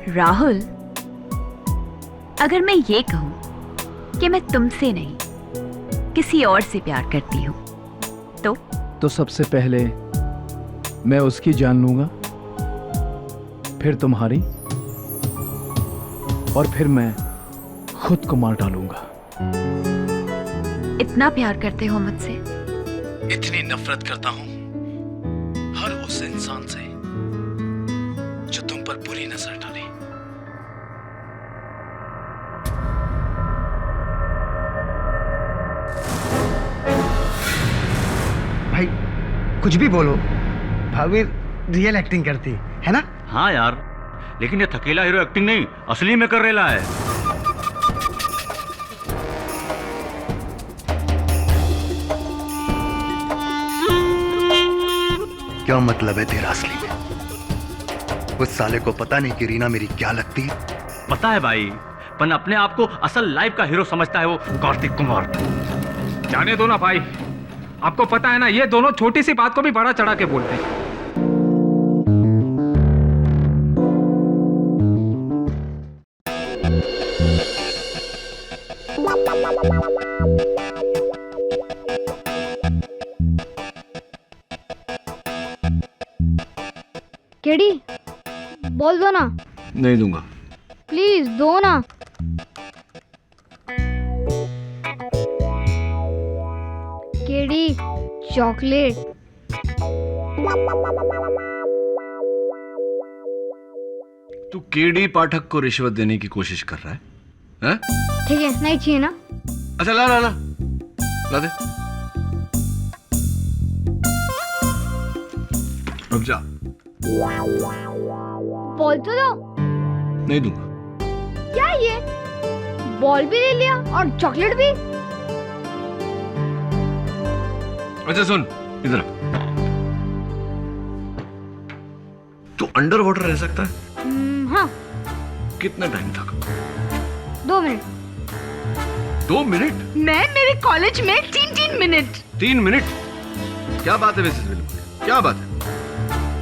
राहुल, अगर मैं ये कहूं कि मैं तुमसे नहीं किसी और से प्यार करती हूं तो सबसे पहले मैं उसकी जान लूंगा, फिर तुम्हारी, और फिर मैं खुद को मार डालूंगा। इतना प्यार करते हो मुझसे? इतनी नफरत करता हूं हर उस इंसान से जो तुम पर बुरी नजर डाले। भाई कुछ भी बोलो, भाभी रियल एक्टिंग करती है ना? हाँ यार, लेकिन ये थकेला हीरो एक्टिंग नहीं, असली में कर रेला है। क्या मतलब है तेरा असली में? उस साले को पता नहीं कि रीना मेरी क्या लगती है। पता है भाई, पर अपने आप को असल लाइफ का हीरो समझता है वो कार्तिक कुमार। जाने दो ना भाई, आपको पता है ना, ये दोनों छोटी सी बात को भी बड़ा चढ़ा के बोलते हैं। केडी, बोल दो ना। नहीं दूंगा। प्लीज दो ना। KD, chocolate. तू केडी पाठक को रिश्वत देने की कोशिश कर रहा है, हैं? ठीक है, नहीं चाहिए ना? अच्छा ला ला ला ला दे। रुक जा। बॉल तो दो। नहीं दूंगा। क्या ये, बॉल भी ले लिया और चॉकलेट भी? अच्छा सुन इधर, तू अंडर वाटर रह सकता है? हाँ। कितना टाइम तक? 2 मिनट। 2 मिनट? मैं मेरे कॉलेज में 3 मिनट। 3 मिनट? क्या बात है मिसेस विल्मर, क्या बात है?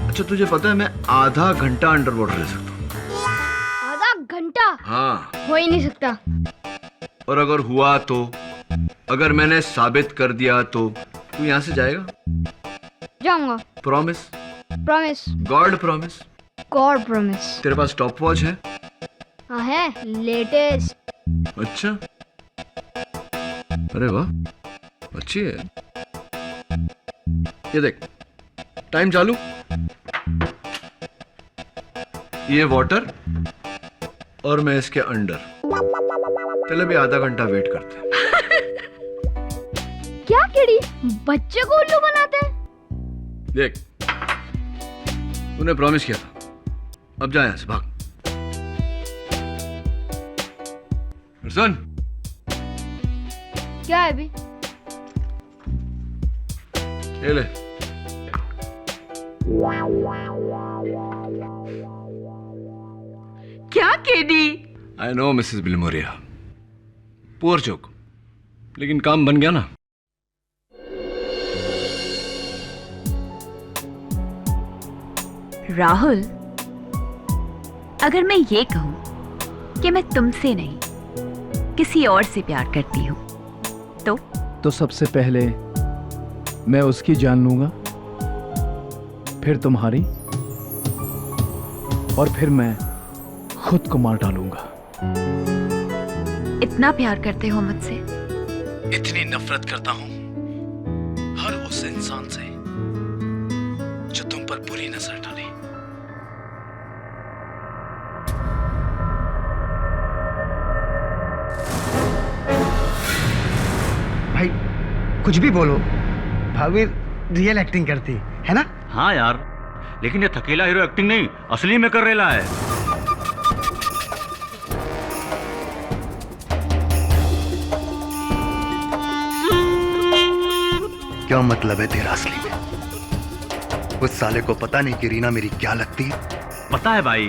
अच्छा तुझे पता है मैं आधा घंटा अंडर वाटर रह सकता हूँ। आधा घंटा? हाँ। हो ही नहीं सकता। और अगर हुआ तो, अगर मैंने साबित कर दिया तो तू यहाँ से जाएगा? जाऊंगा। Promise? Promise. God promise? God promise. तेरे पास स्टॉप वॉच है? हाँ है, लेटेस्ट। अच्छा, अरे वाह, अच्छी है। ये देख, टाइम चालू, ये वाटर और मैं इसके अंडर। चलो भी आधा घंटा वेट करते हैं। क्या केडी, बच्चे को उल्लू बनाते हैं? देख, तूने प्रॉमिस किया था, अब जा यहां से, भाग। सुन, क्या है अभी? ये ले। क्या KD? I know Mrs Bilimoria, poor joke, लेकिन काम बन गया ना। राहुल, अगर मैं ये कहूं कि मैं तुमसे नहीं किसी और से प्यार करती हूं तो सबसे पहले मैं उसकी जान लूंगा, फिर तुम्हारी, और फिर मैं खुद को मार डालूंगा। इतना प्यार करते हो मुझसे? इतनी नफरत करता हूं हर उस इंसान से जो तुम पर बुरी नजर डाले। भाई कुछ भी बोलो, भाभी रियल एक्टिंग करती है ना? हाँ यार, लेकिन ये थकेला हीरो एक्टिंग नहीं, असली में कर रेला है। क्या मतलब है तेरा असली में? उस साले को पता नहीं कि रीना मेरी क्या लगती है। पता है भाई,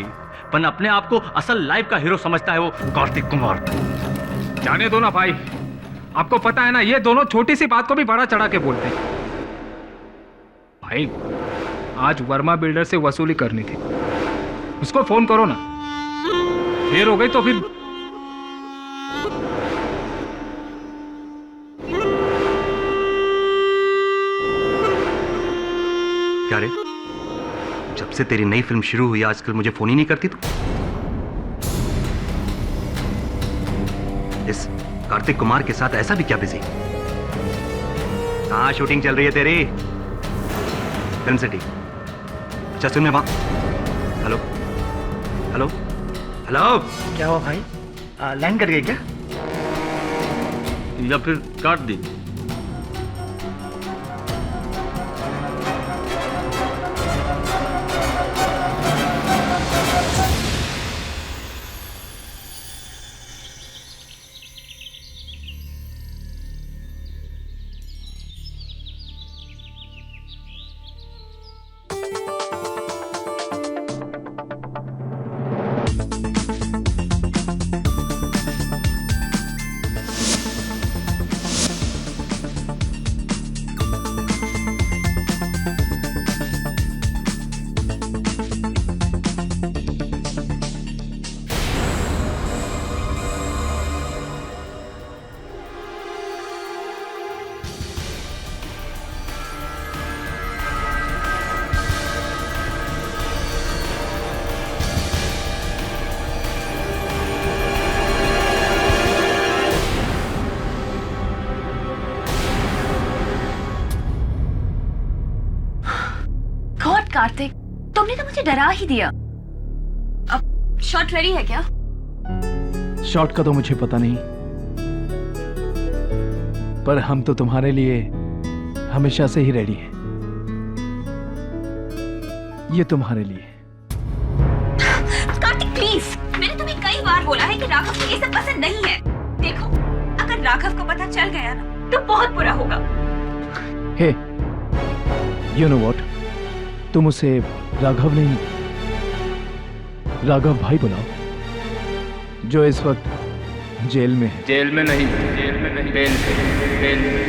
पर अपने आप को असल लाइफ का हीरो समझता है वो कार्तिक कुमार। जाने दो ना भाई, आपको पता है ना, ये दोनों छोटी सी बात को भी बड़ा चढ़ा के बोलते हैं। भाई आज वर्मा बिल्डर से वसूली करनी थी, उसको फोन करो ना। देर हो गई तो फिर क्या रे, जब से तेरी नई फिल्म शुरू हुई आजकल मुझे फोन ही नहीं करती तू? इस कार्तिक कुमार के साथ ऐसा भी क्या बिजी? कहाँ शूटिंग चल रही है तेरी? Film city. अच्छा सुन, मैं वहां। Hello hello hello. क्या हुआ भाई, लाइन कट गई क्या? या फिर काट दी? कार्तिक, तुमने तो मुझे डरा ही दिया। अब शॉट रेडी है क्या? शॉट का तो मुझे पता नहीं, पर हम तो तुम्हारे लिए हमेशा से ही रेडी हैं। ये तुम्हारे लिए। कार्तिक प्लीज, मैंने तुम्हें कई बार बोला है कि राघव को ये सब पसंद नहीं है। देखो, अगर राघव को पता चल गया ना तो बहुत बुरा होगा। हे, यू नो व्हाट, तुम उसे राघव नहीं, राघव भाई बुलाओ, जो इस वक्त जेल में है। जेल में नहीं, जेल में नहीं, बेल पे, बेल पे।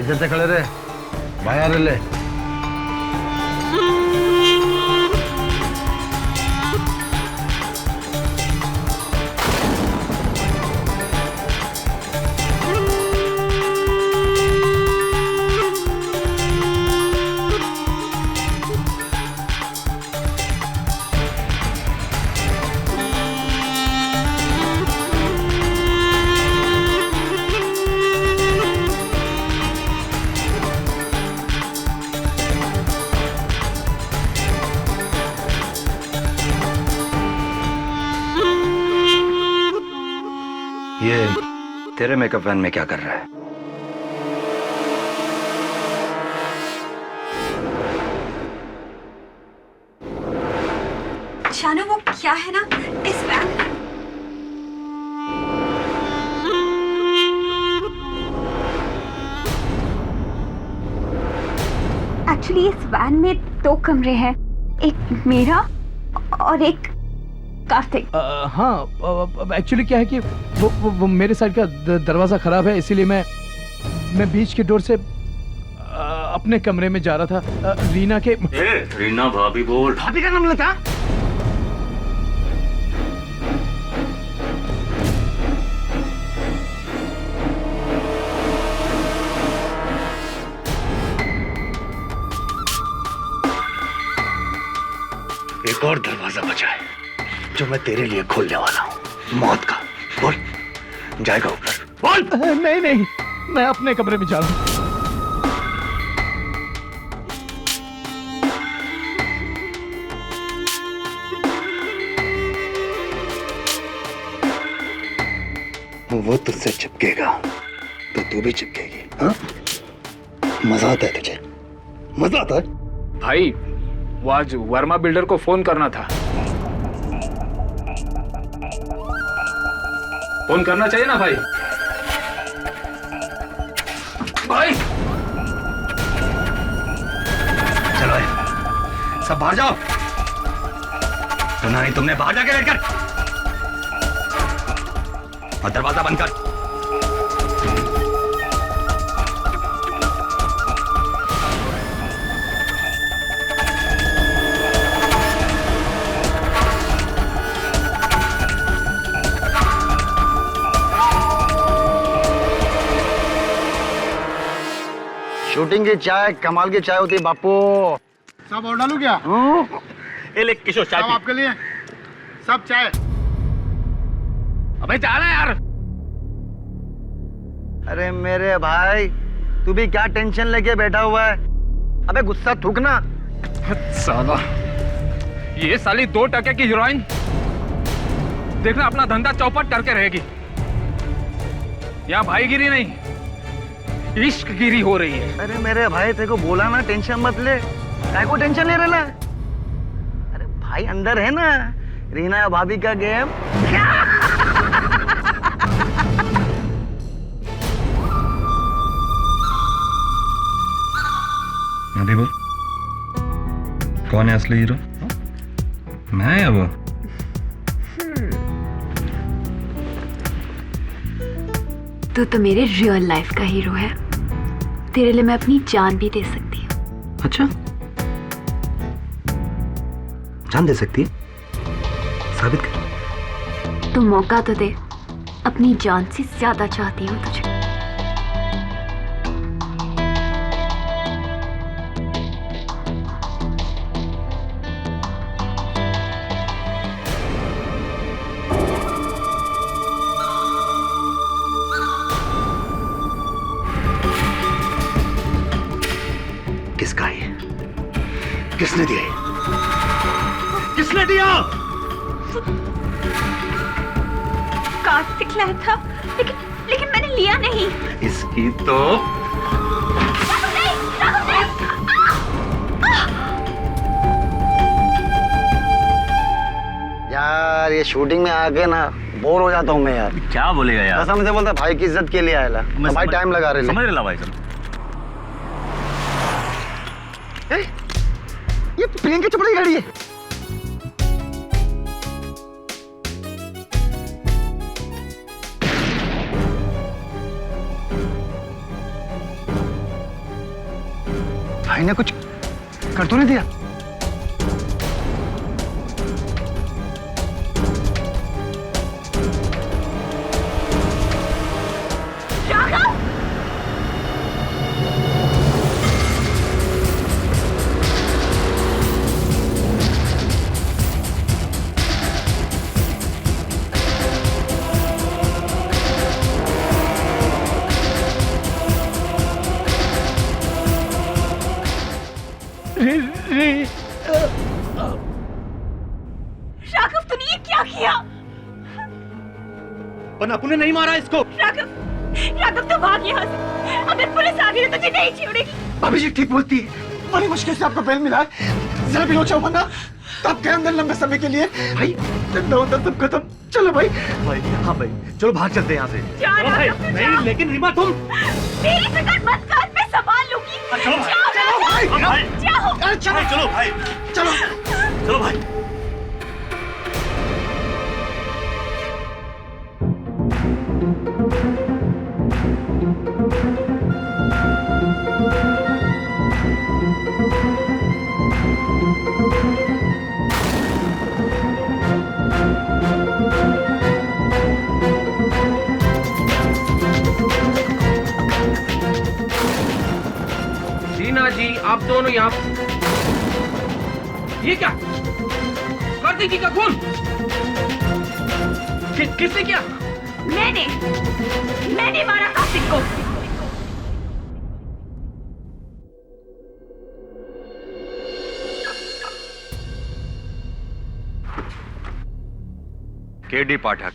इधर से खड़े रहे, बाहर ले। ये तेरे मेकअप वैन में क्या कर रहा है? शानू, वो क्या है ना इस वैन में। एक्चुअली इस वैन में 2 कमरे हैं, एक मेरा और एक कार्तिक। हाँ, एक्चुअली क्या है कि वो मेरे साइड का दरवाजा खराब है, इसीलिए मैं बीच के डोर से अपने कमरे में जा रहा था। रीना के रीना भाभी बोल। भाभी का नाम लेता? एक और दरवाजा बचा है जो मैं तेरे लिए खोलने वाला हूँ, मौत का। बोल, जाएगा ऊपर? बोल। नहीं, मैं अपने कमरे में जा रहा हूँ। वो तुझसे चिपकेगा तो तू भी चिपकेगी। हाँ, मजा आता है तुझे? मजा आता है? भाई, वो आज वर्मा बिल्डर को फोन करना था। फोन करना चाहिए ना भाई? भाई चलो सब बाहर जाओ। सुना नहीं तुमने? बाहर जाके वेट कर और दरवाजा बंद कर। शूटिंग की चाय कमाल की चाय होती है बापू। सब और डालू क्या? ये ले किशोर चाय सब पी। आपके लिए, सब चाय। अबे जा रहा यार। अरे मेरे भाई, तू भी क्या टेंशन लेके बैठा हुआ है? अबे गुस्सा थूक ना। साला, ये साली 2% की हीरोइन देखना अपना धंधा चौपट करके रहेगी। यहाँ भाईगिरी नहीं, इश्कगिरी हो रही है। अरे मेरे भाई, तेरे को बोला ना टेंशन मत ले। काय को टेंशन ले रहा? अरे भाई अंदर है ना रीना भाभी का गेम। अभी बोल, कौन है असली हीरो? मैं या वो? तू तो मेरे रियल लाइफ का हीरो है। तेरे लिए मैं अपनी जान भी दे सकती हूँ। अच्छा, जान दे सकती है? साबित कर। तू मौका तो दे। अपनी जान से ज्यादा चाहती हूँ तुझे। किसका है? किसने दिया? किसने दिया? कार्तिक लाया था, लेकिन मैंने लिया नहीं। इसकी तो यार ये शूटिंग में आके ना बोर हो जाता हूँ मैं यार। क्या बोलेगा यार? कसम से बोलता, भाई की इज्जत के लिए आया। तो भाई टाइम लगा रहे समझ रहे भाई साहब। ये प्रियंका चोपड़ा की गाड़ी है। भाई ने कुछ कर तो नहीं दिया? राघव, तूने ये क्या किया? पर अपने नहीं मारा इसको। राघव तो भाग यहाँ से। अगर पुलिस आ गई तो तुझे नहीं छोड़ेगी। भाभी जी ठीक बोलती है, बड़ी मुश्किल से आपको बेल मिला है। जरा भी लोचा वरना तब गए अंदर लंबे समय के लिए। भाई अंदर सब खत्म। चलो भाई। हाँ भाई, चलो बाहर चलते हैं यहाँ से। चलो भाई, नहीं लेकिन रीमा तुम। मेरी फिक्र मत कर, मैं संभाल लूंगी। चलो भाई। चलो भाई, जाओ। चलो भाई, चलो चलो भाई। रीना जी, आप दोनों यहाँ। ये क्या? कार्तिक जी का खून? किसने किया? मैंने मारा कार्तिक को। केडी पाठक।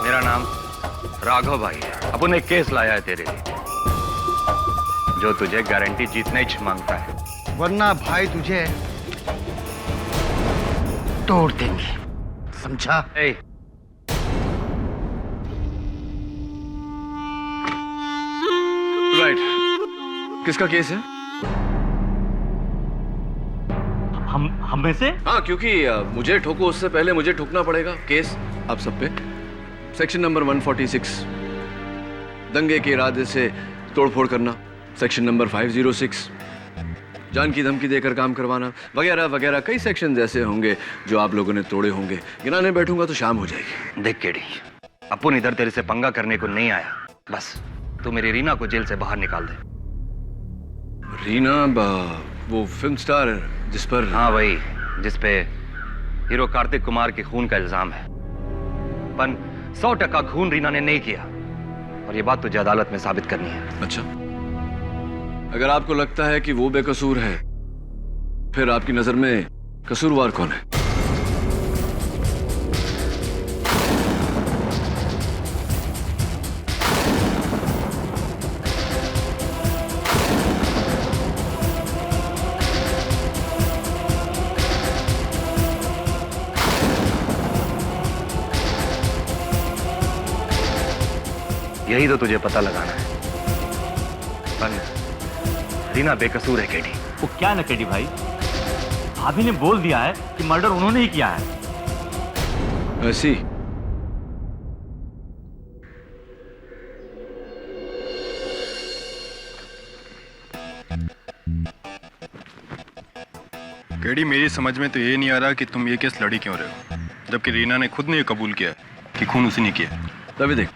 मेरा नाम राघव भाई है। अपन एक केस लाया है तेरे लिए, जो तुझे गारंटी जीतने ही मांगता है। वरना भाई तुझे तोड़ देंगे, समझा? राइट, किसका केस है? हम में से? हाँ, क्योंकि मुझे ठोको उससे पहले मुझे ठोकना पड़ेगा। केस आप सब पे। सेक्शन नंबर 146, दंगे के इरादे से तोड़फोड़ करना। सेक्शन नंबर 506, जान की धमकी देकर काम करवाना, वगैरह वगैरह कई सेक्शन ऐसे होंगे जो आप लोगों ने तोड़े होंगे। गिनाने बैठूंगा तो शाम हो जाएगी। देख केडी, अपुन इधर तेरे से पंगा करने को नहीं आया। बस तू मेरी रीना को जेल से बाहर निकाल दे। रीना वो फिल्म स्टार जिस पर? हाँ वही, जिस पे हीरो कार्तिक कुमार के खून का इल्जाम है। पर 100% खून रीना ने नहीं किया और ये बात तुझे अदालत में साबित करनी है। अच्छा, अगर आपको लगता है कि वो बेकसूर है, फिर आपकी नजर में कसूरवार कौन है? यही तो तुझे पता लगाना है। पर रीना बेकसूर है केडी। वो क्या ना केडी भाई, भाभी ने बोल दिया है कि मर्डर उन्होंने ही किया है। ऐसी? केडी, मेरी समझ में तो ये नहीं आ रहा कि तुम ये केस लड़ी क्यों रहे हो, जबकि रीना ने खुद ने ये कबूल किया कि खून उसी ने किया। तभी देख,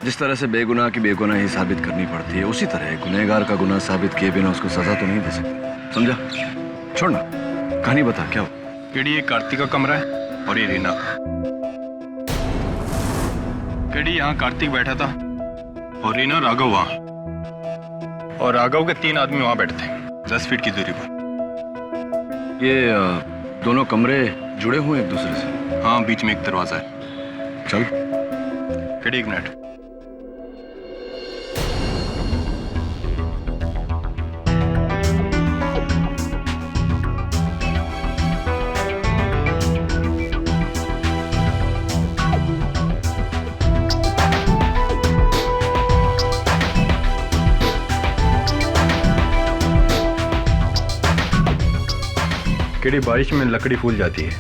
जिस तरह से बेगुनाह की बेगुनाही साबित करनी पड़ती है, उसी तरह गुनहगार का गुनाह साबित किए बिना उसको सजा तो नहीं दे सकते। समझा? छोड़ना, कहानी बता क्या हो। केडी, ये कार्तिक का कमरा है और ये रीना का। केडी, यहाँ कार्तिक बैठा था और रीना राघव वहां, और राघव के 3 आदमी वहां बैठे थे 10 फीट की दूरी पर। ये दोनों कमरे जुड़े हुए एक दूसरे से? हाँ, बीच में एक दरवाजा है। चल। केडी, एक मिनट। केडी, बारिश में लकड़ी फूल जाती है,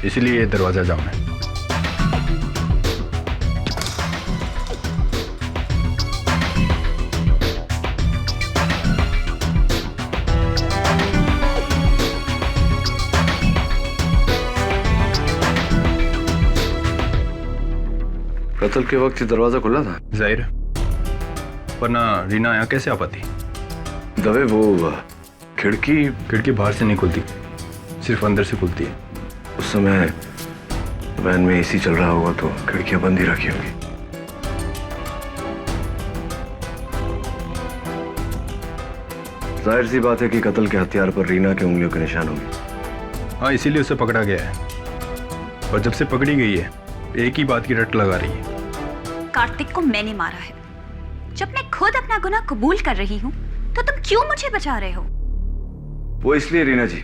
इसलिए ये दरवाजा जाम है। कत्ल के वक्त ये दरवाजा खुला था? जाहिर है, वरना रीना यहाँ कैसे आ पाती? दवे वो खिड़की बाहर से नहीं खुलती, सिर्फ अंदर से खुलती है। उस समय वैन में एसी चल रहा होगा तो खिड़कियां बंद ही रखी होगी। जाहिर सी बात है कि कत्ल के हथियार पर रीना के उंगलियों के निशान होंगे। हाँ, इसीलिए उसे पकड़ा गया है, और जब से पकड़ी गई है एक ही बात की रट लगा रही है। कार्तिक को मैंने मारा है। जब मैं खुद अपना गुनाह कबूल कर रही हूँ तो तुम क्यों मुझे बचा रहे हो? वो इसलिए रीना जी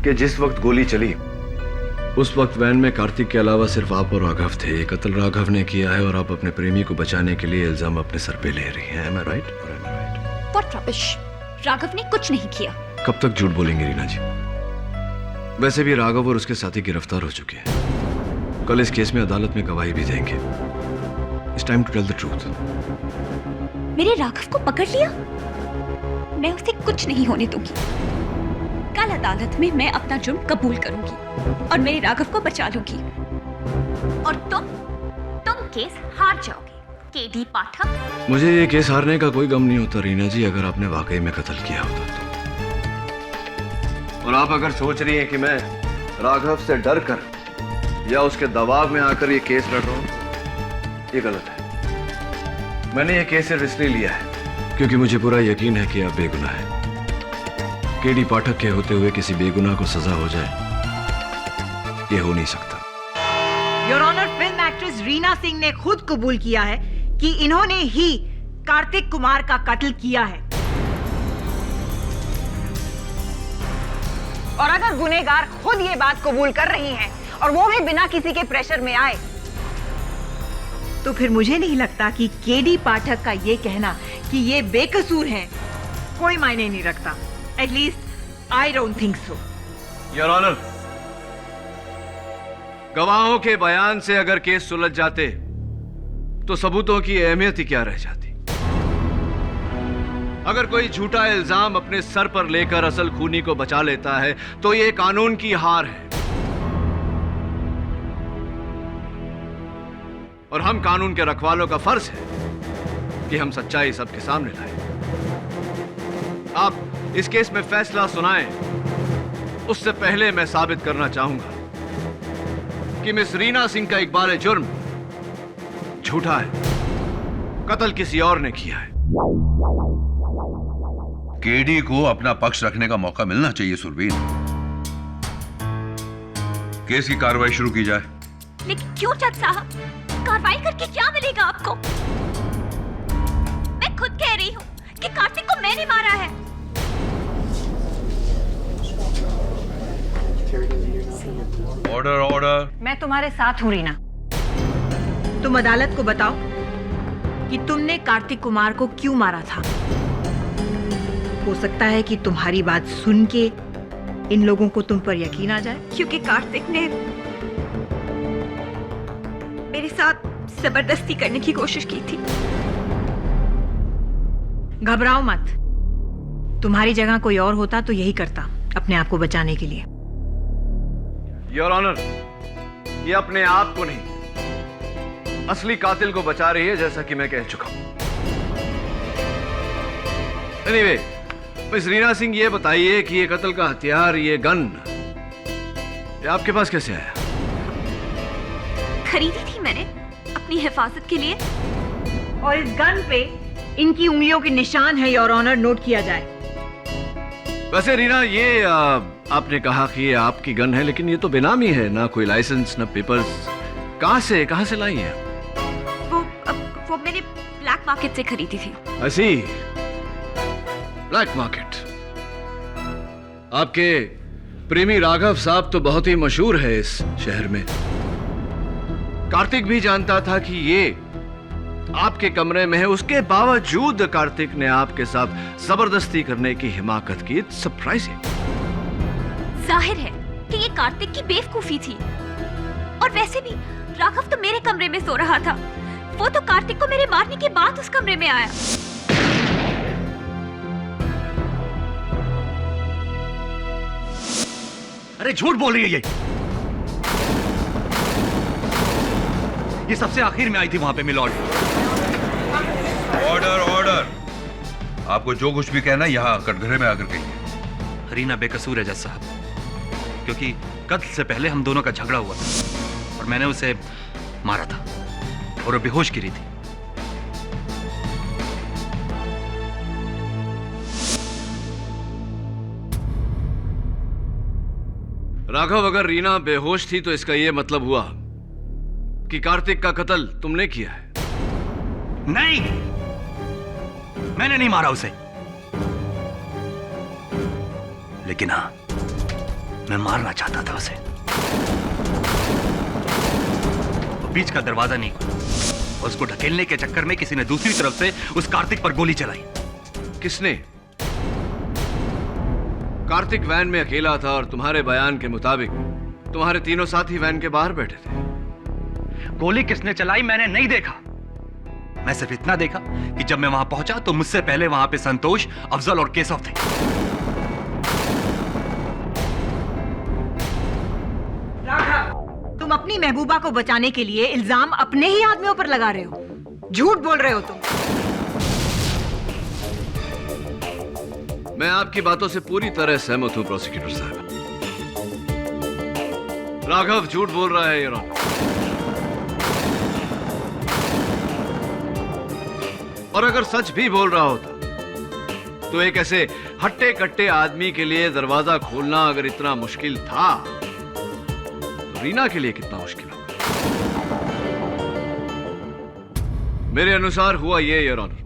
कि जिस वक्त गोली चली उस वक्त वैन में कार्तिक के अलावा सिर्फ आप और राघव थे। ये कत्ल राघव ने किया है और आप अपने प्रेमी को बचाने के लिए इल्जाम अपने सर पे ले रही हैं। Am I right? Or am I right? What rubbish! Raghav ने कुछ नहीं किया। कब तक झूठ बोलेंगे रीना जी? वैसे भी राघव और उसके साथी गिरफ्तार हो चुके हैं। कल इस केस में अदालत में गवाही भी देंगे। It's time to tell the truth. मेरे राघव को पकड़ लिया? मैं उसे कुछ नहीं होने दूंगी। कल अदालत में मैं अपना जुर्म कबूल करूंगी और मेरे राघव को बचा लूंगी। और तुम केस हार जाओगे, केडी पाठक। मुझे ये केस हारने का कोई गम नहीं होता रीना जी, अगर आपने वाकई में कत्ल किया होता तो। और आप अगर सोच रही हैं कि मैं राघव से डर कर या उसके दबाव में आकर ये केस लड़ रहा हूं, ये गलत है। मैंने ये केस सिर्फ इसलिए लिया है क्योंकि मुझे पूरा यकीन है कि आप बेगुनाह हैं। केडी पाठक के होते हुए किसी बेगुनाह को सजा हो जाए, ये हो नहीं सकता। Your honour, film actress Reena Singh ने खुद कबूल किया है कि इन्होंने ही कार्तिक कुमार का कत्ल किया है। और अगर गुनहगार खुद ये बात कबूल कर रही हैं और वो भी बिना किसी के प्रेशर में आए, तो फिर मुझे नहीं लगता कि केडी पाठक का ये कहना कि ये बेकसूर हैं कोई मायने नहीं रखता। At least I don't think so. Your honour, गवाहों के बयान से अगर केस सुलझ जाते तो सबूतों की अहमियत ही क्या रह जाती। अगर कोई झूठा इल्जाम अपने सर पर लेकर असल खूनी को बचा लेता है तो यह कानून की हार है, और हम कानून के रखवालों का फर्ज है कि हम सच्चाई सबके सामने लाएं। आप इस केस में फैसला सुनाएं, उससे पहले मैं साबित करना चाहूंगा कि मिस रीना सिंह का इकबाल जुर्म झूठा है, कत्ल किसी और ने किया है। केडी को अपना पक्ष रखने का मौका मिलना चाहिए सुरवीर। केस की कार्रवाई शुरू की जाए। लेकिन क्यों जज साहब? कार्रवाई करके क्या मिलेगा आपको? मैं खुद कह रही हूँ कि कार्तिक को मैंने मारा है। Order order. मैं तुम्हारे साथ हूं रीना। तुम अदालत को बताओ कि तुमने कार्तिक कुमार को क्यों मारा था। हो सकता है कि तुम्हारी बात सुन के इन लोगों को तुम पर यकीन आ जाए। क्योंकि कार्तिक ने मेरे साथ जबरदस्ती करने की कोशिश की थी। घबराओ मत, तुम्हारी जगह कोई और होता तो यही करता अपने आप को बचाने के लिए। योर ऑनर, ये अपने आप को नहीं, असली कातिल को बचा रही है, जैसा कि मैं कह चुका हूं। एनीवे, मिस रीना सिंह, ये बताइए कि ये कत्ल का हथियार, ये गन, ये आपके पास कैसे आया? खरीदी थी मैंने अपनी हिफाजत के लिए। और इस गन पे इनकी उंगलियों के निशान है योर ऑनर, नोट किया जाए। वैसे रीना, ये आपने कहा कि ये आपकी गन है, लेकिन ये तो बेनामी है, ना कोई लाइसेंस ना पेपर्स। कहां से लाई है? वो मैंने ब्लैक मार्केट से खरीदी थी। ऐसी ब्लैक मार्केट? आपके प्रेमी राघव साहब तो बहुत ही मशहूर है इस शहर में। कार्तिक भी जानता था कि ये आपके कमरे में है, उसके बावजूद कार्तिक ने आपके साथ जबरदस्ती करने की हिमाकत की। It's surprising. जाहिर है कि ये कार्तिक की बेवकूफी थी। और वैसे भी राघव तो मेरे कमरे में सो रहा था। वो तो कार्तिक को मेरे मारने के बाद उस कमरे में आया। अरे झूठ बोल रही है ये सबसे आखिर में आई थी वहां पे मिलॉर्ड। Order order. आपको जो कुछ भी कहना यहाँ कटघरे में आकर कहिए। रीना बेकसूर है जज साहब, क्योंकि कत्ल से पहले हम दोनों का झगड़ा हुआ था और मैंने उसे मारा था और वो बेहोश गिरी थी। राघव, अगर रीना बेहोश थी तो इसका यह मतलब हुआ कि कार्तिक का कत्ल तुमने किया है। नहीं, मैंने नहीं मारा उसे, लेकिन हां, मैं मारना चाहता था उसे। वो बीच का दरवाजा नहीं खुला और उसको ढकेलने के चक्कर में किसी ने दूसरी तरफ से उस कार्तिक पर गोली चलाई। किसने? कार्तिक वैन में अकेला था और तुम्हारे बयान के मुताबिक तुम्हारे तीनों साथी वैन के बाहर बैठे थे। गोली किसने चलाई मैंने नहीं देखा। मैं सिर्फ इतना देखा कि जब मैं वहां पहुंचा तो मुझसे पहले वहां पे संतोष, अफजल और केशव थे। राघव, तुम अपनी महबूबा को बचाने के लिए इल्जाम अपने ही आदमियों पर लगा रहे हो। झूठ बोल रहे हो तुम। मैं आपकी बातों से पूरी तरह सहमत हूं प्रोसिक्यूटर साहब। राघव झूठ बोल रहा है, योर ऑनर। और अगर सच भी बोल रहा होता तो एक ऐसे हट्टे कट्टे आदमी के लिए दरवाजा खोलना अगर इतना मुश्किल था तो रीना के लिए कितना मुश्किल होगा। मेरे अनुसार हुआ ये, योर ऑनर।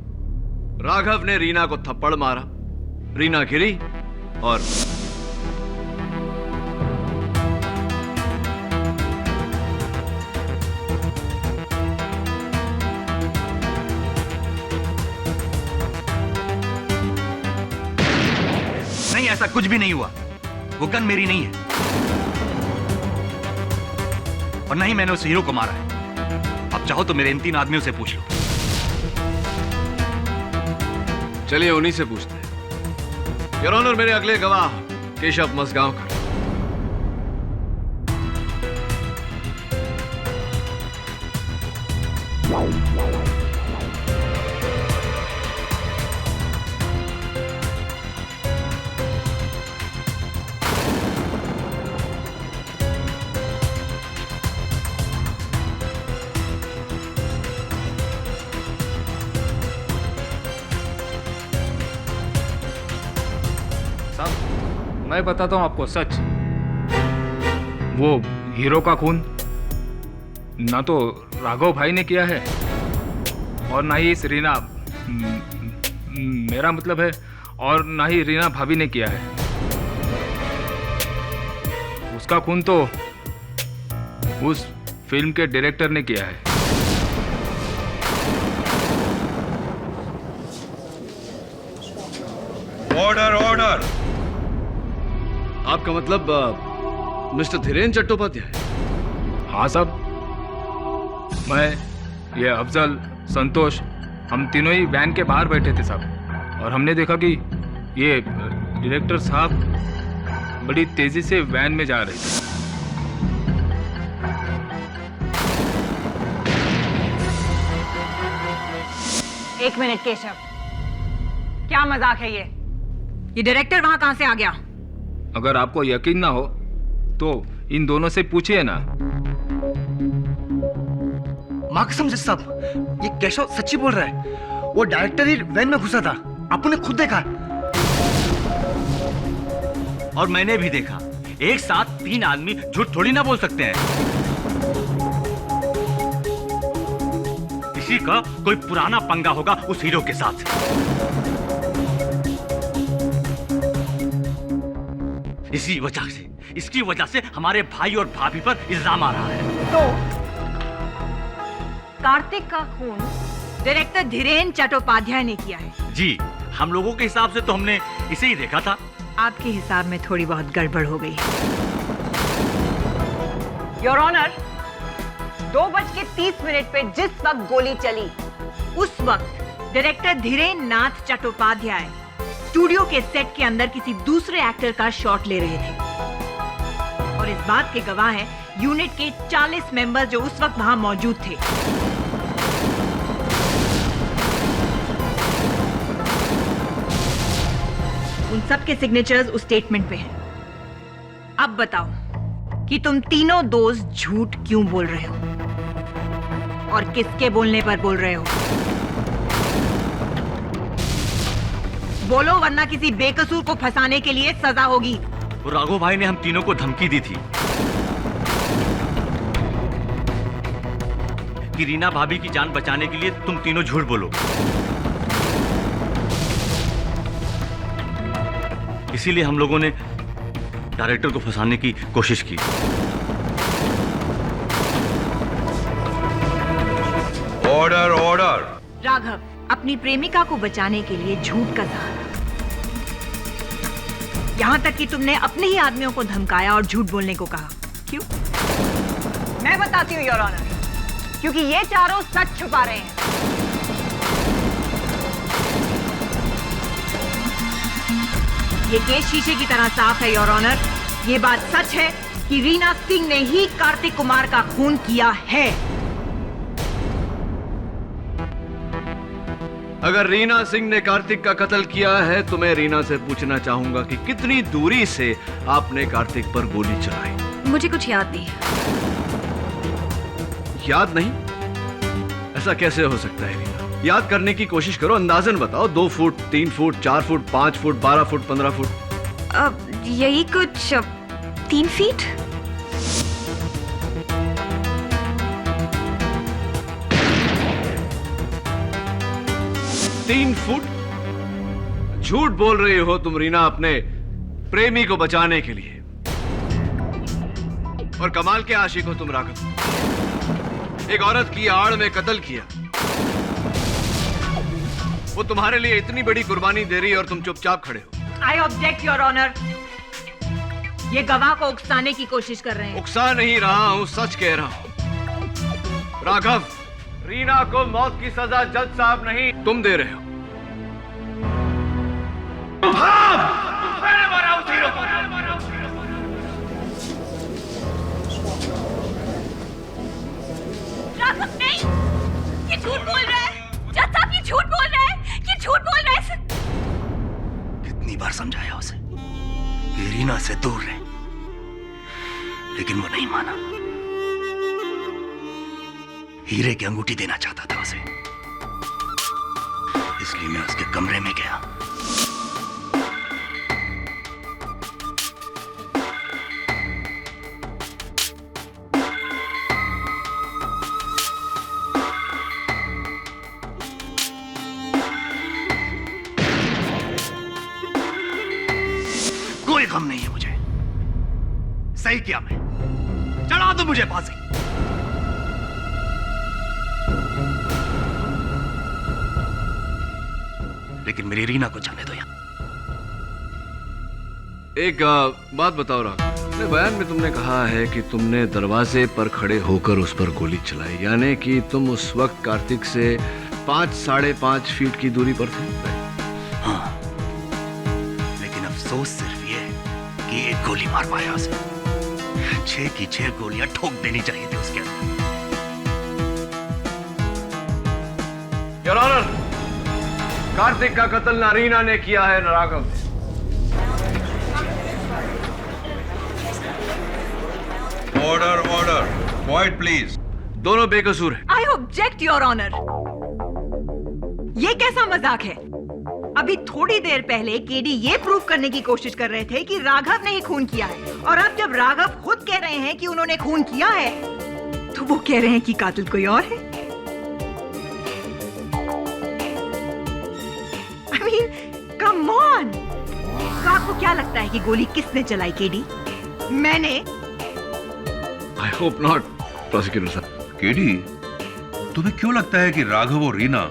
राघव ने रीना को थप्पड़ मारा, रीना गिरी और ऐसा कुछ भी नहीं हुआ। वो गन मेरी नहीं है और ना ही मैंने उस हीरो को मारा है। अब चाहो तो मेरे इन 3 आदमियों से पूछ लो। चलिए उन्हीं से पूछते हैं। योर ऑनर, मेरे अगले गवाह केशव मसगांवकर। मैं बताता हूं आपको सच। वो हीरो का खून ना तो राघव भाई ने किया है और ना ही इस रीना, मेरा मतलब है, और ना ही रीना भाभी ने किया है। उसका खून तो उस फिल्म के डायरेक्टर ने किया है। Order order. आपका मतलब मिस्टर धीरेन्द्र चट्टोपाध्याय? हाँ साहब, मैं, ये अफजल, संतोष, हम तीनों ही वैन के बाहर बैठे थे साहब, और हमने देखा कि ये डायरेक्टर साहब बड़ी तेजी से वैन में जा रहे थे। एक मिनट केशव, क्या मजाक है ये डायरेक्टर वहां कहां से आ गया? अगर आपको यकीन ना हो तो इन दोनों से पूछिए ना। माँ कसम से साहब, ये केशव सच्ची बोल रहा है। वो डायरेक्टर ही वैन में घुसा था, आपने खुद देखा। और मैंने भी देखा। एक साथ 3 आदमी झूठ थोड़ी ना बोल सकते हैं। किसी का कोई पुराना पंगा होगा उस हीरो के साथ। इसकी वजह से हमारे भाई और भाभी पर इल्जाम आ रहा है। तो कार्तिक का खून डायरेक्टर धीरेन्द्र चट्टोपाध्याय ने किया है? जी, हम लोगों के हिसाब से तो हमने इसे ही देखा था। आपके हिसाब में थोड़ी बहुत गड़बड़ हो गई। योर ऑनर, 2:30 पे जिस वक्त गोली चली, उस वक्त डायरेक्टर धीरेन्द्र नाथ चट्टोपाध्याय स्टूडियो के सेट के अंदर किसी दूसरे एक्टर का शॉट ले रहे थे, और इस बात के गवाह हैं यूनिट के 40 मेंबर जो उस वक्त वहां मौजूद थे। उन सब के सिग्नेचर्स उस स्टेटमेंट पे हैं। अब बताओ कि तुम तीनों दोस्त झूठ क्यों बोल रहे हो और किसके बोलने पर बोल रहे हो? बोलो, वरना किसी बेकसूर को फंसाने के लिए सजा होगी। वो राघव भाई ने हम तीनों को धमकी दी थी कि रीना भाभी की जान बचाने के लिए तुम तीनों झूठ बोलो। इसीलिए हम लोगों ने डायरेक्टर को फंसाने की कोशिश की। Order order. राघव अपनी प्रेमिका को बचाने के लिए झूठ का सहारा, यहां तक कि तुमने अपने ही आदमियों को धमकाया और झूठ बोलने को कहा। क्यों? मैं बताती हूँ योर ऑनर, क्योंकि ये चारों सच छुपा रहे हैं। ये केस शीशे की तरह साफ है योर ऑनर। ये बात सच है कि रीना सिंह ने ही कार्तिक कुमार का खून किया है। अगर रीना सिंह ने कार्तिक का कत्ल किया है तो मैं रीना से पूछना चाहूंगा कि कितनी दूरी से आपने कार्तिक पर गोली चलाई? मुझे कुछ याद नहीं है। याद नहीं? ऐसा कैसे हो सकता है रीना? याद करने की कोशिश करो, अंदाजन बताओ। 2 foot, 3 foot, 4 foot, 5 foot, 12 foot, 15 foot? यही कुछ 3 फीट। 3 फुट? झूठ बोल रही हो तुम रीना अपने प्रेमी को बचाने के लिए। और कमाल के आशिक हो तुम राघव। एक औरत की आड़ में कत्ल किया, वो तुम्हारे लिए इतनी बड़ी कुर्बानी दे रही है और तुम चुपचाप खड़े हो। I object your honour. ये गवाह को उकसाने की कोशिश कर रहे हैं। उकसा नहीं रहा हूँ, सच कह रहा हूँ। राघव, रीना को मौत की सजा जज साहब नहीं तुम दे रहे हो। राघव नहीं, ये झूठ बोल रहा है। जज साहब ये झूठ बोल रहा है, ये झूठ बोल रहा है। कितनी बार समझाया उसे कि रीना से दूर रहे, लेकिन वो नहीं माना। हीरे की अंगूठी देना चाहता था उसे, इसलिए मैं उसके कमरे में गया। कोई गम नहीं है मुझे। सही किया मैं, चढ़ा दो मुझे फांसी। लेकिन मेरी रीना को जाने दो यहाँ। एक बात बताओ राघव, अपने बयान में तुमने कहा है कि तुमने दरवाजे पर खड़े होकर उस पर गोली चलाई, यानी कि तुम उस वक्त कार्तिक से 5-5.5 फीट की दूरी पर थे। हाँ, लेकिन अफसोस सिर्फ ये है कि एक गोली मार पाया उसे। 6 की 6 गोलियां ठोक देनी चाहिए थी उसके अंदर। योर ऑनर, कार्तिक का कत्ल ना रीना ने किया है ना राघव ने। Order order, quiet please. दोनों बेकसूर हैं। I object your honour. ये कैसा मजाक है? अभी थोड़ी देर पहले केडी ये प्रूव करने की कोशिश कर रहे थे कि राघव ने ही खून किया है, और अब जब राघव खुद कह रहे हैं कि उन्होंने खून किया है, तो वो कह रहे हैं कि कातिल कोई और है। I mean, come on! तो आपको क्या लगता है कि गोली किसने चलाई केडी? मैंने? आई होप नॉट, प्रोसिक्यूटर साहब। केडी, तुम्हें क्यों लगता है कि राघव और रीना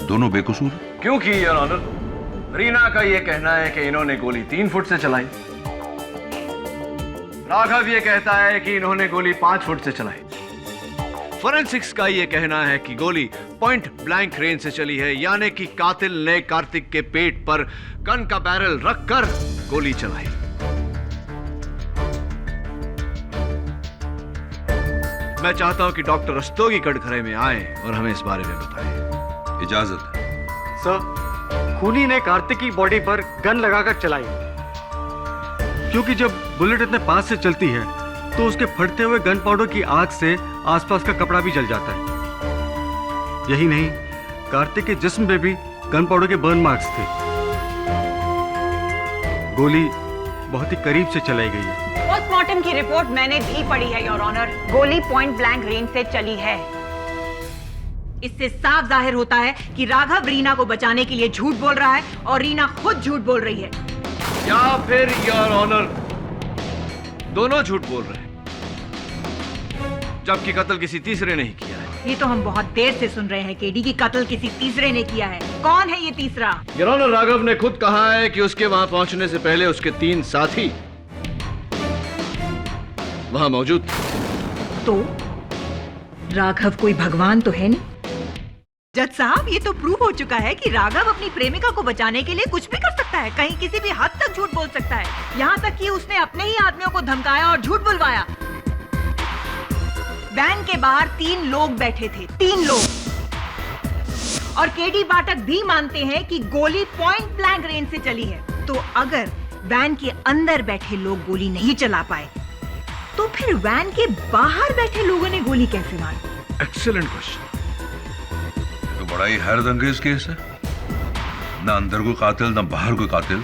दोनों बेकसूर हैं? क्योंकि योर ऑनर, रीना का यह कहना है कि इन्होंने गोली 3 फुट से चलाई। राघव ये कहता है कि इन्होंने गोली 5 फुट से चलाई। फोरेंसिक्स का यह कहना है कि गोली पॉइंट ब्लैंक रेंज से चली है, यानी कि कातिल ने कार्तिक के पेट पर गन का बैरल रखकर गोली चलाई। मैं चाहता हूं कि डॉक्टर रस्तोगी कटघरे में आए और हमें इस बारे में बताएं। इजाजत है। सर, खूनी ने कार्तिक की बॉडी पर गन लगाकर चलाई, क्योंकि जब बुलेट इतने पास से चलती है तो उसके फटते हुए गन पाउडर की आग से आसपास का कपड़ा भी जल जाता है। यही नहीं, कार्तिक के जिस्म पे भी गन पाउडर के बर्न मार्क्स थे। गोली बहुत ही करीब से चलाई गई है। पोस्टमार्टम की रिपोर्ट मैंने भी पढ़ी है योर ऑनर। गोली पॉइंट ब्लैंक रेंज से चली है। इससे साफ जाहिर होता है कि राघव रीना को बचाने के लिए झूठ बोल रहा है और रीना खुद झूठ बोल रही है। या फिर योर ऑनर, दोनों झूठ बोल रहे हैं, जबकि कत्ल किसी तीसरे ने ही किया है। ये तो हम बहुत देर से सुन रहे हैं केडी की कत्ल किसी तीसरे ने किया है। कौन है ये तीसरा? योर ऑनर, राघव ने खुद कहा है कि उसके वहां पहुंचने से पहले उसके 3 साथी वहां मौजूद थे। तो राघव कोई भगवान तो है नहीं। जज साहब, ये तो प्रूव हो चुका है कि राघव अपनी प्रेमिका को बचाने के लिए कुछ भी कर सकता है, कहीं किसी भी हद तक झूठ बोल सकता है। यहाँ तक कि उसने अपने ही आदमियों को धमकाया और झूठ बुलवाया। वैन के बाहर 3 लोग बैठे थे, 3 लोग। और केडी पाठक भी मानते हैं कि गोली पॉइंट ब्लैंक रेंज से चली है। तो अगर वैन के अंदर बैठे लोग गोली नहीं चला पाए, तो फिर वैन के बाहर बैठे लोगों ने गोली कैसे मारी? Excellent question. तो बड़ा ही हैरतअंगेज केस है। ना अंदर कोई कातिल, ना बाहर कोई कातिल।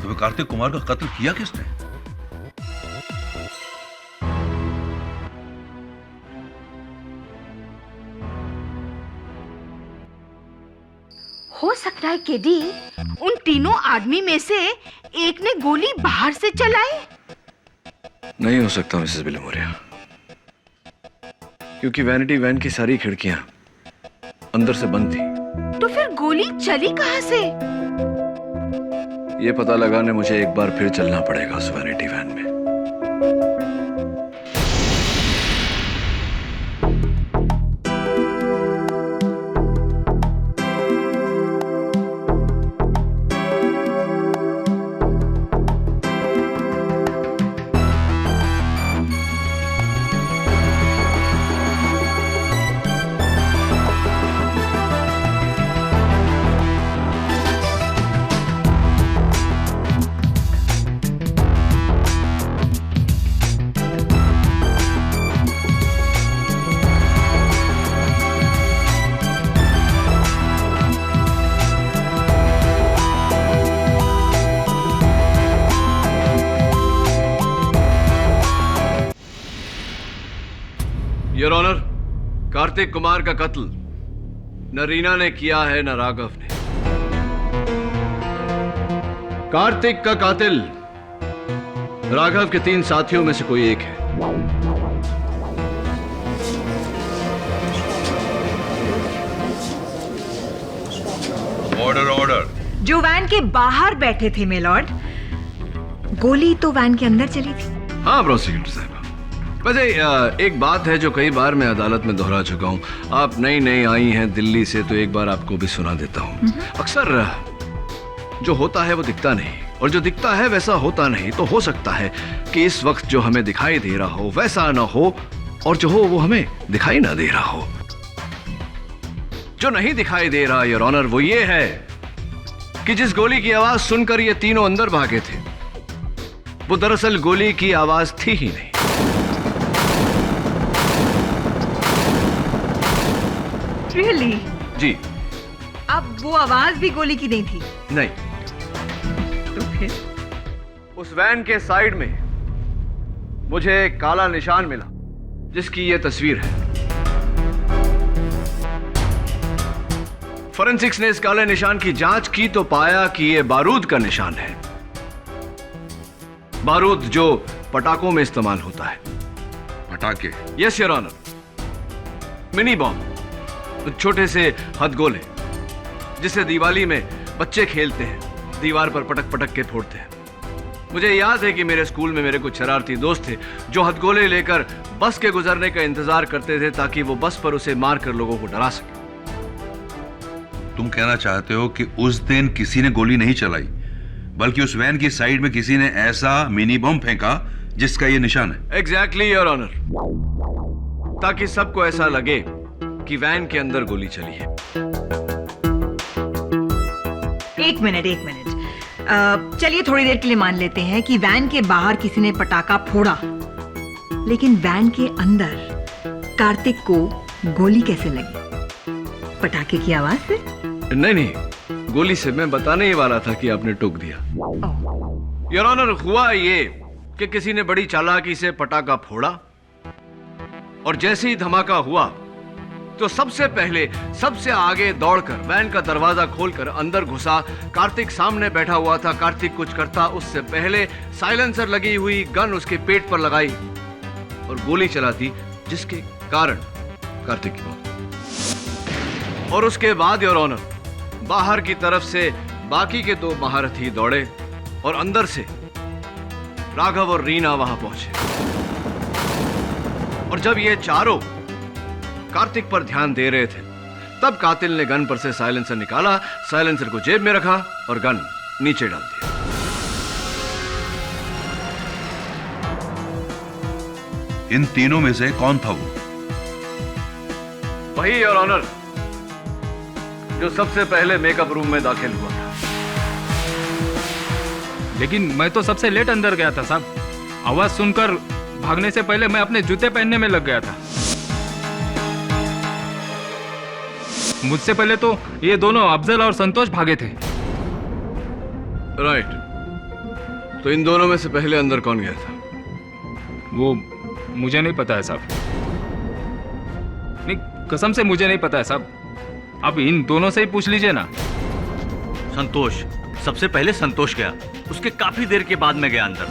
तो कार्तिक कुमार का कत्ल किया किसने? हो सकता है केडी उन तीनों आदमी में से एक ने गोली बाहर से चलाई। नहीं हो सकता मिसेस बिलमोरिया, क्योंकि वैनिटी वैन की सारी खिड़कियां अंदर से बंद थी। तो फिर गोली चली कहां से? ये पता लगाने मुझे एक बार फिर चलना पड़ेगा उस वैनिटी वैन में। योर ऑनर, कार्तिक कुमार का कत्ल न रीना ने किया है न राघव ने। कार्तिक का कातिल राघव के 3 साथियों में से कोई एक है। Order order. जो वैन के बाहर बैठे थे मेलॉर्ड, गोली तो वैन के अंदर चली थी। हाँ प्रोसिक्यूटर साहब, वैसे एक बात है जो कई बार मैं अदालत में दोहरा चुका हूं। आप नई नई आई हैं दिल्ली से, तो एक बार आपको भी सुना देता हूं। अक्सर जो होता है वो दिखता नहीं, और जो दिखता है वैसा होता नहीं। तो हो सकता है कि इस वक्त जो हमें दिखाई दे रहा हो वैसा ना हो, और जो हो वो हमें दिखाई ना दे रहा हो। जो नहीं दिखाई दे रहा योर ऑनर वो ये है कि जिस गोली की आवाज सुनकर ये तीनों अंदर भागे थे वो दरअसल गोली की आवाज थी ही नहीं। Really? जी। अब वो आवाज भी गोली की नहीं थी? नहीं। तो फिर? उस वैन के साइड में मुझे एक काला निशान मिला जिसकी ये तस्वीर है। फोरेंसिक्स ने इस काले निशान की जांच की तो पाया कि ये बारूद का निशान है। बारूद जो पटाखों में इस्तेमाल होता है। पटाखे? Yes your honour, mini bomb, छोटे से हथगोले जिसे दिवाली में बच्चे खेलते हैं, दीवार पर पटक पटक के फोड़ते हैं। मुझे याद है कि मेरे स्कूल में मेरे कुछ शरारती दोस्त थे जो हथगोले लेकर बस के गुजरने का इंतजार करते थे ताकि वो बस पर उसे मारकर लोगों को डरा सके। तुम कहना चाहते हो कि उस दिन किसी ने गोली नहीं चलाई बल्कि उस वैन की साइड में किसी ने ऐसा मिनी बम फेंका जिसका ये निशान है? एग्जैक्टली योर ऑनर, ताकि सबको ऐसा लगे कि वैन के अंदर गोली चली है। एक मिनट चलिए थोड़ी देर के लिए मान लेते हैं कि वैन के बाहर किसी ने पटाखा फोड़ा, लेकिन वैन के अंदर कार्तिक को गोली कैसे लगी? पटाखे की आवाज से? नहीं, गोली से। मैं बताने ही वाला था कि आपने टोक दिया। योर ऑनर, हुआ ये कि किसी ने बड़ी चालाकी से पटाखा फोड़ा और जैसे ही धमाका हुआ तो सबसे पहले सबसे आगे दौड़कर वैन का दरवाजा खोलकर अंदर घुसा। कार्तिक सामने बैठा हुआ था। कार्तिक कुछ करता उससे पहले साइलेंसर लगी हुई गन उसके पेट पर लगाई और गोली चलाती, जिसके कारण कार्तिक की मौत। और उसके बाद योर ऑनर, बाहर की तरफ से बाकी के 2 महारथी दौड़े और अंदर से राघव और रीना वहां पहुंचे। और जब ये चारों कार्तिक पर ध्यान दे रहे थे तब कातिल ने गन पर से साइलेंसर निकाला, साइलेंसर को जेब में रखा और गन नीचे डाल दिया। इन तीनों में से कौन था वो? वही योर ऑनर जो सबसे पहले मेकअप रूम में दाखिल हुआ था। लेकिन मैं तो सबसे लेट अंदर गया था साहब। आवाज सुनकर भागने से पहले मैं अपने जूते पहनने में लग गया था। मुझसे पहले तो ये दोनों अफजल और संतोष भागे थे। राइट। तो इन दोनों में से पहले अंदर कौन गया था? वो मुझे नहीं पता है साहब। नहीं, कसम से मुझे नहीं पता है साहब। अब इन दोनों से ही पूछ लीजिए ना। संतोष, सबसे पहले संतोष गया, उसके काफी देर के बाद मैं गया अंदर।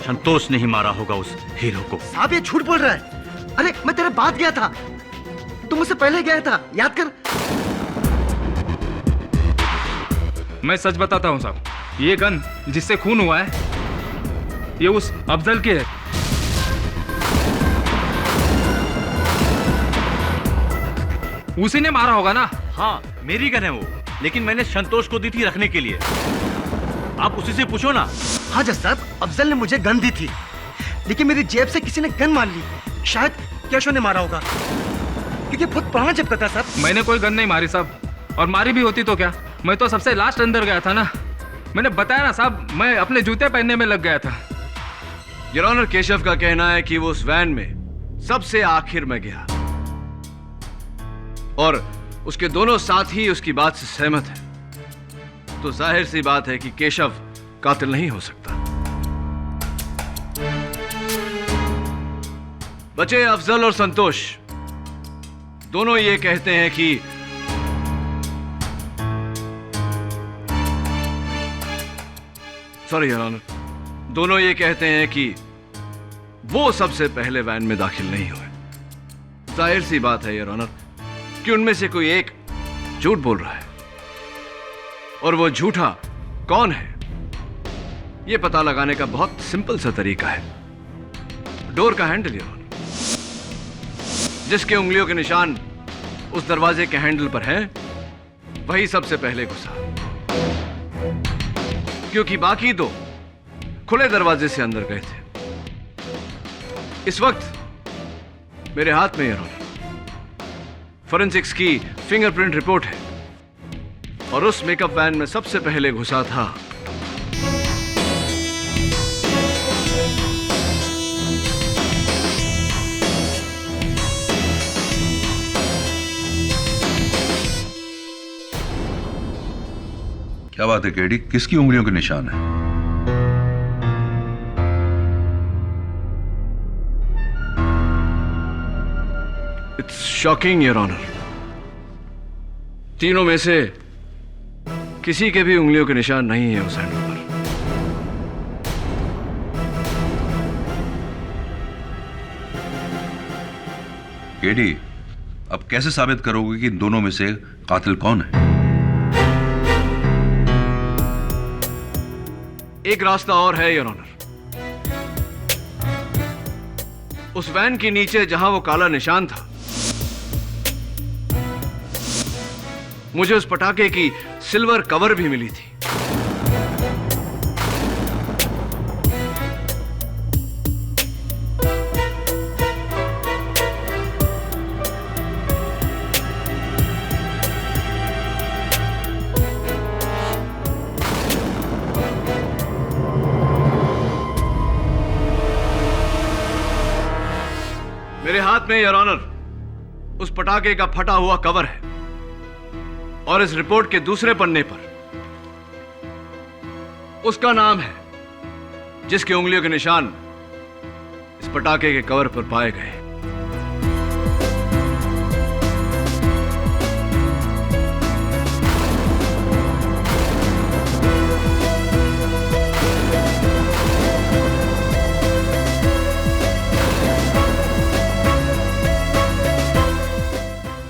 संतोष ने ही मारा होगा उस हीरो को। साहब ये झूठ बोल रहा है। अरे मैं तेरे बाद गया था, तुम मुझसे पहले गया था, याद कर। मैं सच बताता हूँ साहब, ये गन जिससे खून हुआ है ये उस अफजल की है। उसी ने मारा होगा ना? हाँ, मेरी गन है वो, लेकिन मैंने संतोष को दी थी रखने के लिए। आप उसी से पूछो ना। हाँ जज साहब, अफजल ने मुझे गन दी थी, लेकिन मेरी जेब से किसी ने गन मार ली। शायद कैशो ने मारा होगा, क्योंकि बहुत पुराना जेब का था साहब। मैंने कोई गन नहीं मारी साहब, और मारी भी होती तो क्या, मैं तो सबसे लास्ट अंदर गया था ना। मैंने बताया ना साहब, मैं अपने जूते पहनने में लग गया था। योर ऑनर, केशव का कहना है कि वो उस वैन में सबसे आखिर में गया और उसके दोनों साथी उसकी बात से सहमत हैं। तो जाहिर सी बात है कि केशव कातिल नहीं हो सकता। बचे अफजल और संतोष, दोनों ये कहते हैं कि सॉरी योर ऑनर, दोनों ये कहते हैं कि वो सबसे पहले वैन में दाखिल नहीं हुए। जाहिर सी बात है योर ऑनर कि उनमें से कोई एक झूठ बोल रहा है, और वो झूठा कौन है यह पता लगाने का बहुत सिंपल सा तरीका है। डोर का हैंडल योर ऑनर, जिसके उंगलियों के निशान उस दरवाजे के हैंडल पर हैं, वही सबसे पहले घुसा, क्योंकि बाकी दो खुले दरवाजे से अंदर गए थे। इस वक्त मेरे हाथ में योर ऑनर फोरेंसिक्स की फिंगरप्रिंट रिपोर्ट है, और उस मेकअप वैन में सबसे पहले घुसा था क्या बात है केडी, किसकी उंगलियों के निशान है? इट्स शॉकिंग योर ऑनर, तीनों में से किसी के भी उंगलियों के निशान नहीं है उस हैंडल पर। केडी, अब कैसे साबित करोगे कि इन दोनों में से कातिल कौन है? एक रास्ता और है योर ऑनर। उस वैन के नीचे जहां वो काला निशान था, मुझे उस पटाखे की सिल्वर कवर भी मिली थी। मेरे हाथ में योर ऑनर उस पटाखे का फटा हुआ कवर है, और इस रिपोर्ट के दूसरे पन्ने पर उसका नाम है जिसके उंगलियों के निशान इस पटाखे के कवर पर पाए गए।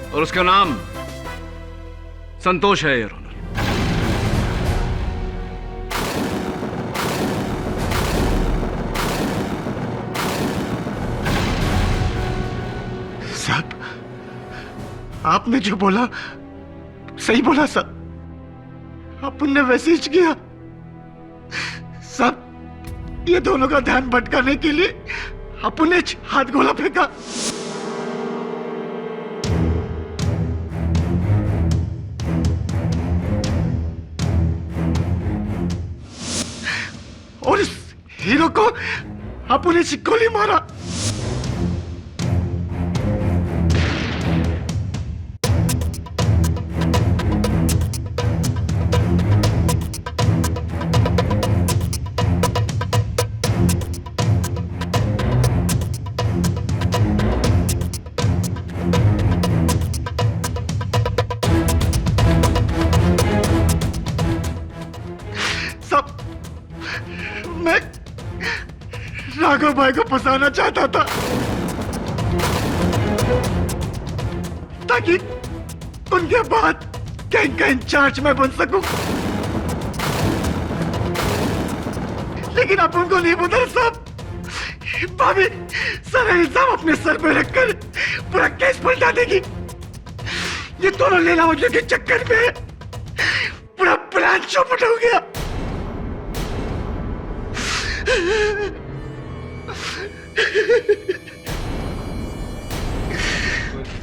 और उसका नाम संतोष है योर ऑनर। साहब, आपने जो बोला सही बोला साहब, आपने वैसे ही किया साहब। ये दोनों का ध्यान भटकाने के लिए आपने हाथ गोला फेंका। और इस हीरो को आपने गोली मारा। सब मैं राघव भाई को फंसाना चाहता था, ताकि उनके बाद गैंग का इंचार्ज मैं बन सकूं। लेकिन आप उनको नहीं बदल साहब। भाभी सारा इल्जाम अपने सर पे रखकर पूरा केस पलटा देगी। ये दोनों लैला मजनू के चक्कर में पूरा प्लान चौपट हो गया।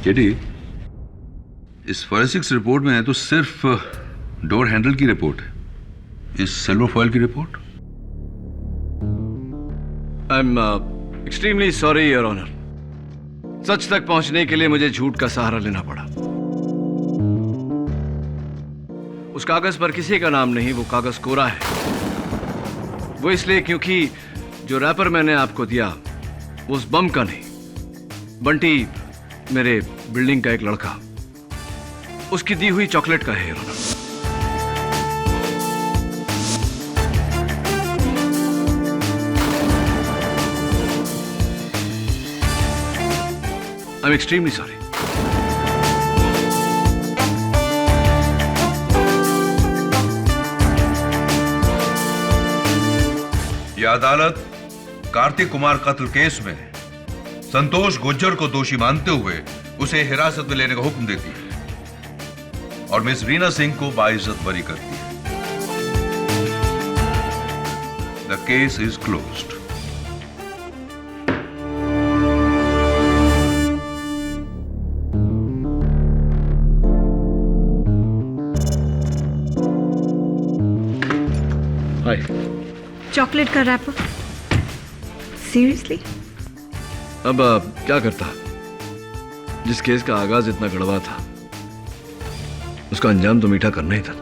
केडी, इस फॉरेंसिक्स रिपोर्ट में है तो सिर्फ डोर हैंडल की रिपोर्ट है, इस सिल्वर फॉयल की report. I am extremely sorry your honour. सच तक पहुंचने के लिए मुझे झूठ का सहारा लेना पड़ा। उस कागज पर किसी का नाम नहीं, वो कागज कोरा है। वो इसलिए क्योंकि जो रैपर मैंने आपको दिया वो उस बम का नहीं, बंटी मेरे बिल्डिंग का एक लड़का, उसकी दी हुई चॉकलेट का है your honour. I am extremely sorry. यह अदालत कार्तिक कुमार कत्ल केस में संतोष गुज्जर को दोषी मानते हुए उसे हिरासत में लेने का हुक्म देती है और मिस रीना सिंह को बाइज्जत बरी करती है। The case is closed. Hi. Chocolate का रैपर? सीरियसली? अब क्या करता? जिस केस का आगाज इतना कड़वा था उसका अंजाम तो मीठा करना ही था।